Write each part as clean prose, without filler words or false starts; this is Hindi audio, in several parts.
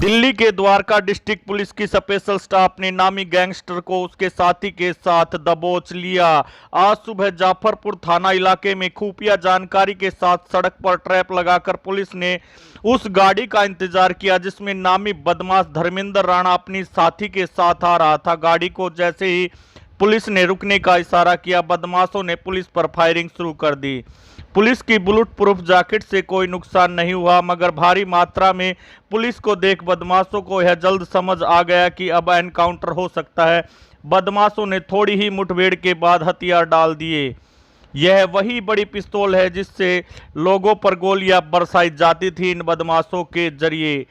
दिल्ली के द्वारका डिस्ट्रिक्ट पुलिस की स्पेशल स्टाफ ने नामी गैंगस्टर को उसके साथी के साथ दबोच लिया। आज सुबह जाफरपुर थाना इलाके में खुफिया जानकारी के साथ सड़क पर ट्रैप लगाकर पुलिस ने उस गाड़ी का इंतजार किया जिसमें नामी बदमाश धर्मेंद्र राणा अपनी साथी के साथ आ रहा था। गाड़ी को जैसे ही पुलिस ने रुकने का इशारा किया, बदमाशों ने पुलिस पर फायरिंग शुरू कर दी। पुलिस की बुलेट प्रूफ जैकेट से कोई नुकसान नहीं हुआ, मगर भारी मात्रा में पुलिस को देख बदमाशों को यह जल्द समझ आ गया कि अब एनकाउंटर हो सकता है। बदमाशों ने थोड़ी ही मुठभेड़ के बाद हथियार डाल दिए। यह वही बड़ी पिस्तौल है जिससे लोगों पर गोलियां बरसाई जाती थी इन बदमाशों के जरिए।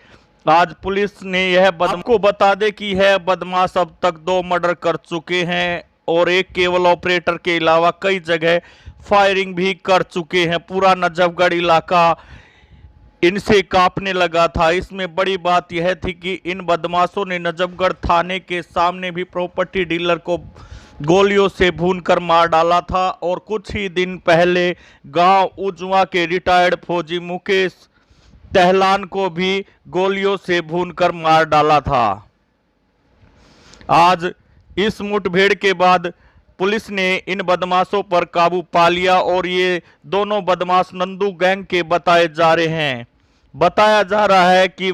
आज पुलिस ने यह आपको बता दे कि यह बदमाश अब तक 2 मर्डर कर चुके हैं और एक केवल ऑपरेटर के अलावा कई जगह फायरिंग भी कर चुके हैं। पूरा नजफगढ़ इलाका इनसे कांपने लगा था। इसमें बड़ी बात यह थी कि इन बदमाशों ने नजफगढ़ थाने के सामने भी प्रॉपर्टी डीलर को गोलियों से भूनकर मार डाला था और कुछ ही दिन पहले गांव उजवा के रिटायर्ड फौजी मुकेश टहलान को भी गोलियों से भूनकर मार डाला था। आज इस मुठभेड़ के बाद पुलिस ने इन बदमाशों पर काबू पा लिया और ये दोनों बदमाश नंदू गैंग के बताए जा रहे हैं। बताया जा रहा है कि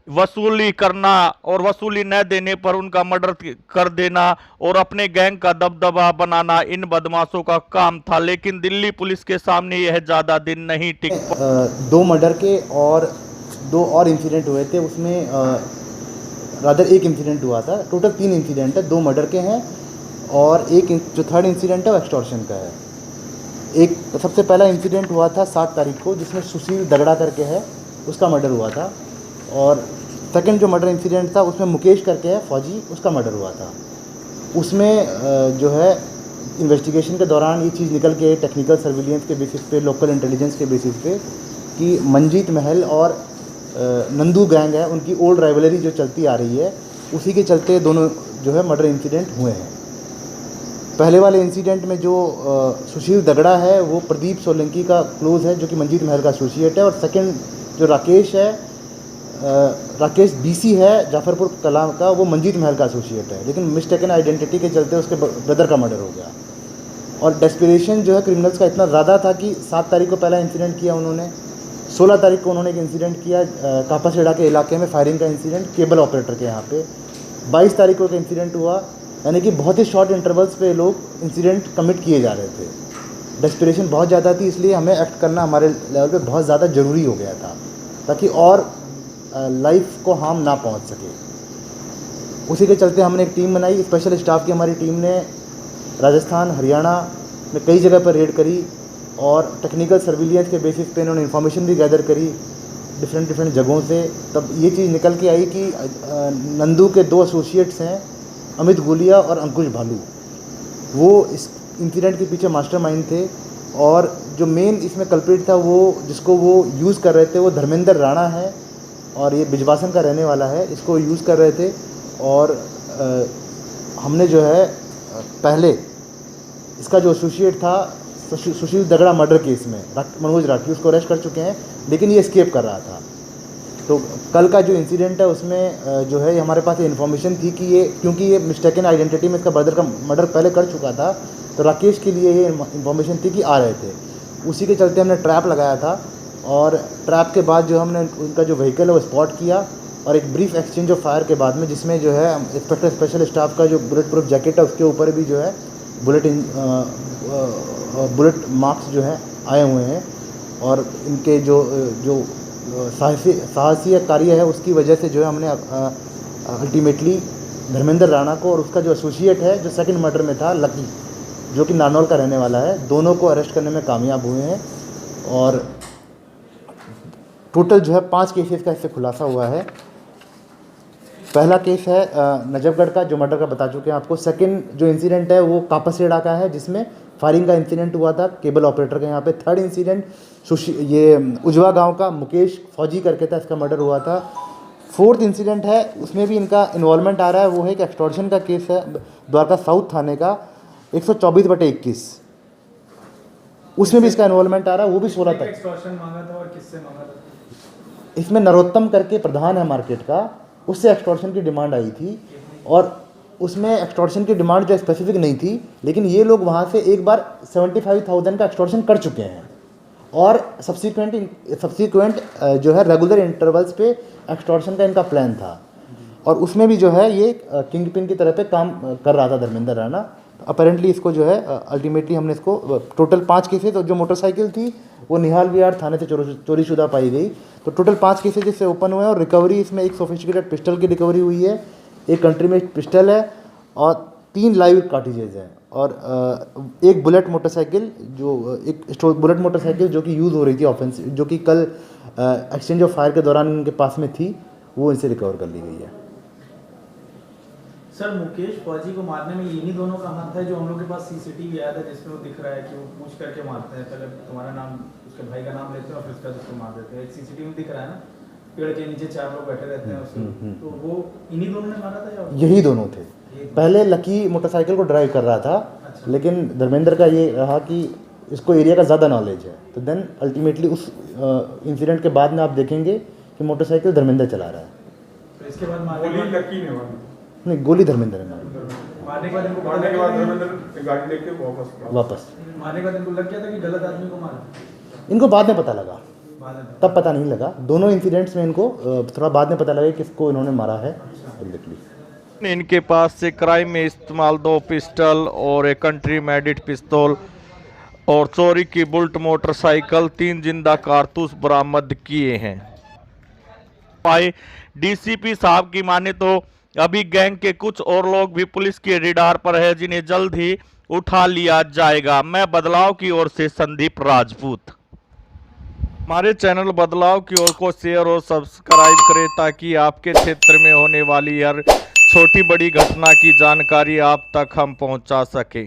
वसूली करना और वसूली न देने पर उनका मर्डर कर देना और अपने गैंग का दबदबा बनाना इन बदमाशों का काम था, लेकिन दिल्ली पुलिस के सामने यह ज्यादा दिन नहीं टिक। 2 मर्डर के और 2 और इंसिडेंट हुए थे, उसमें रादर एक इंसिडेंट हुआ था। टोटल 3 इंसिडेंट है, 2 मर्डर के हैं और एक जो थर्ड इंसिडेंट है वो एक्सटॉर्शन का है। एक सबसे पहला इंसिडेंट हुआ था 7 तारीख को, जिसमें सुशील दगड़ा करके है, उसका मर्डर हुआ था। और सेकंड जो मर्डर इंसिडेंट था उसमें मुकेश करके है फौजी, उसका मर्डर हुआ था। उसमें जो है इन्वेस्टिगेशन के दौरान ये चीज़ निकल के टेक्निकल सर्विलियंस के बेसिस पे, लोकल इंटेलिजेंस के बेसिस पे कि मंजीत महल और नंदू गैंग है, उनकी ओल्ड राइवलरी जो चलती आ रही है, उसी के चलते दोनों जो है मर्डर इंसिडेंट हुए हैं। पहले वाले इंसिडेंट में जो सुशील दगड़ा है वो प्रदीप सोलंकी का क्लोज है, जो कि मंजीत महल का एसोसिएट है। और सेकंड जो राकेश है, राकेश बीसी है जाफरपुर कलां का, वो मंजीत महल का एसोसिएट है, लेकिन मिस्टेकन आइडेंटिटी के चलते उसके ब्रदर का मर्डर हो गया। और डेस्पिरेशन जो है क्रिमिनल्स का इतना ज़्यादा था कि 7 तारीख को पहला इंसिडेंट किया उन्होंने, 16 तारीख को उन्होंने एक इंसिडेंट किया कापासेड़ा के इलाके में, फायरिंग का इंसिडेंट केबल ऑपरेटर के यहाँ पे। 22 तारीख को एक इंसिडेंट हुआ, यानी कि बहुत ही शॉर्ट इंटरवल्स पे लोग इंसिडेंट कमिट किए जा रहे थे। डेस्पिरेशन बहुत ज़्यादा थी, इसलिए हमें एक्ट करना हमारे लेवल पे बहुत ज़्यादा ज़रूरी हो गया था, ताकि और लाइफ को हार्म ना पहुंच सके। उसी के चलते हमने एक टीम बनाई, स्पेशल स्टाफ की हमारी टीम ने राजस्थान, हरियाणा में कई जगह पर रेड करी और टेक्निकल सर्विलियंस के बेसिस पे इन्होंने इन्फॉर्मेशन भी गैदर करी डिफरेंट जगहों से। तब ये चीज़ निकल के आई कि नंदू के 2 एसोसिएट्स हैं, अमित गुलिया और अंकुश भालू, वो इस इंसिडेंट के पीछे मास्टरमाइंड थे। और जो मेन इसमें कल्प्रिट था, वो जिसको वो यूज़ कर रहे थे, वो धर्मेंद्र राणा है और ये बिजवासन का रहने वाला है। इसको यूज़ कर रहे थे और हमने जो है पहले इसका जो एसोसिएट था सुशील दगड़ा मर्डर केस में मनोज राठी, उसको अरेस्ट कर चुके हैं, लेकिन ये एस्केप कर रहा था। तो कल का जो इंसिडेंट है उसमें जो है हमारे पास इन्फॉर्मेशन थी कि ये, क्योंकि ये मिस्टेकन आइडेंटिटी में इसका ब्रदर का मर्डर पहले कर चुका था, तो राकेश के लिए ये इन्फॉर्मेशन थी कि आ रहे थे। उसी के चलते हमने ट्रैप लगाया था और ट्रैप के बाद जो हमने उनका जो व्हीकल है वो स्पॉट किया और एक ब्रीफ एक्सचेंज ऑफ फायर के बाद में, जिसमें जो है इंस्पेक्टर स्पेशल स्टाफ का जो बुलेट प्रूफ जैकेट है उसके ऊपर भी जो है बुलेट मार्क्स जो हैं आए हुए हैं। और इनके जो साहसी कार्य है उसकी वजह से जो है हमने अल्टीमेटली धर्मेंद्र राणा को और उसका जो एसोसिएट है जो सेकंड मर्डर में था लकी, जो कि नानौल का रहने वाला है, दोनों को अरेस्ट करने में कामयाब हुए हैं। और टोटल जो है 5 केसेस का इससे खुलासा हुआ है। पहला केस है नजफगढ़ का, जो मर्डर का बता चुके हैं आपको। सेकंड जो इंसिडेंट है वो कापासेड़ा का है, जिसमें फायरिंग का इंसिडेंट हुआ था केबल ऑपरेटर के यहाँ पे। थर्ड इंसिडेंट ये उजवा गांव का मुकेश फौजी करके था, इसका मर्डर हुआ था। फोर्थ इंसिडेंट है, उसमें भी इनका इन्वॉल्वमेंट आ रहा है, वो है एक एक्सटॉर्शन का केस है द्वारका साउथ थाने का 124/21, उसमें भी इसका इन्वॉल्वमेंट आ रहा है, वो भी 16 तक। एक्सटॉर्शन मांगा था और किससे मांगा था? इसमें नरोत्तम करके प्रधान है मार्केट का, उससे एक्सटॉर्शन की डिमांड आई थी और उसमें एक्सटॉर्शन की डिमांड जो स्पेसिफिक नहीं थी, लेकिन ये लोग वहाँ से एक बार 75,000 का एक्सटॉर्शन कर चुके हैं और सब्सिक्वेंट जो है रेगुलर इंटरवल्स पे एक्सटॉर्शन का इनका प्लान था और उसमें भी जो है ये किंग पिन की तरह पे काम कर रहा था धर्मेंद्र राणा। अपेरेंटली इसको जो है अल्टीमेटली हमने इसको टोटल 5 केसेज, तो जो मोटरसाइकिल थी वो निहाल विहार थाने से चोरीशुदा पाई गई, तो टोटल 5 केसेज इससे ओपन हुए हैं और रिकवरी इसमें एक सोफिस्टिकेटेड पिस्टल की रिकवरी हुई है, एक कंट्री में पिस्टल है और 3 लाइव कार्टिजेज हैं और एक बुलेट मोटरसाइकिल बुलेट मोटरसाइकिल जो कि यूज़ हो रही थी ऑफेंस, जो कि कल एक्सचेंज ऑफ फायर के दौरान इनके पास में थी, वो इनसे रिकवर कर ली गई है। सर मुकेश फौजी को मारने में इन्हीं दोनों का हाथ है, जो हम लोग के पास सीसीटीवी आया था जिसमें वो दिख रहा है कि वो पूछ करके मारते हैं, पहले तुम्हारा नाम उसके भाई का नाम लेते हैं और फिर उसका उसको मार देते हैं। एक सीसीटीवी में दिख रहा है ना, पेड़ के नीचे 4 लोग बैठे रहते हैं उसमें, तो वो इन्हीं दोनों ने मारा था या यही दोनों थे। पहले लकी मोटरसाइकिल को ड्राइव कर रहा था, लेकिन धर्मेंद्र का ये रहा कि इसको एरिया का ज़्यादा नॉलेज है, तो देन अल्टीमेटली उस इंसिडेंट के बाद में आप देखेंगे कि मोटरसाइकिल धर्मेंद्र चला रहा है। तो इसके बाद लकी ने मारा नहीं, गोली धर्मेंद्र ने मारी। मारने के बाद इनको धर्मेंद्र गाड़ी लेके वापस मारने के बाद इनको लग गया था कि गलत आदमी को मारा, इनको बाद में पता लगा, बाद में तब पता नहीं लगा। दोनों इंसिडेंट्स में इनको थोड़ा बाद में पता लगा कि किसको इन्होंने मारा है। इनके पास से क्राइम में इस्तेमाल 2 पिस्टल और एक कंट्री मेडिड पिस्तौल और चोरी की बुलेट मोटरसाइकिल, 3 जिंदा कारतूस बरामद किए हैं। डीसीपी साहब की माने तो अभी गैंग के कुछ और लोग भी पुलिस के रडार पर है, जिन्हें जल्द ही उठा लिया जाएगा। मैं बदलाव की ओर से संदीप राजपूत। हमारे चैनल बदलाव की ओर को शेयर और सब्सक्राइब करें ताकि आपके क्षेत्र में होने वाली हर छोटी बड़ी घटना की जानकारी आप तक हम पहुंचा सके।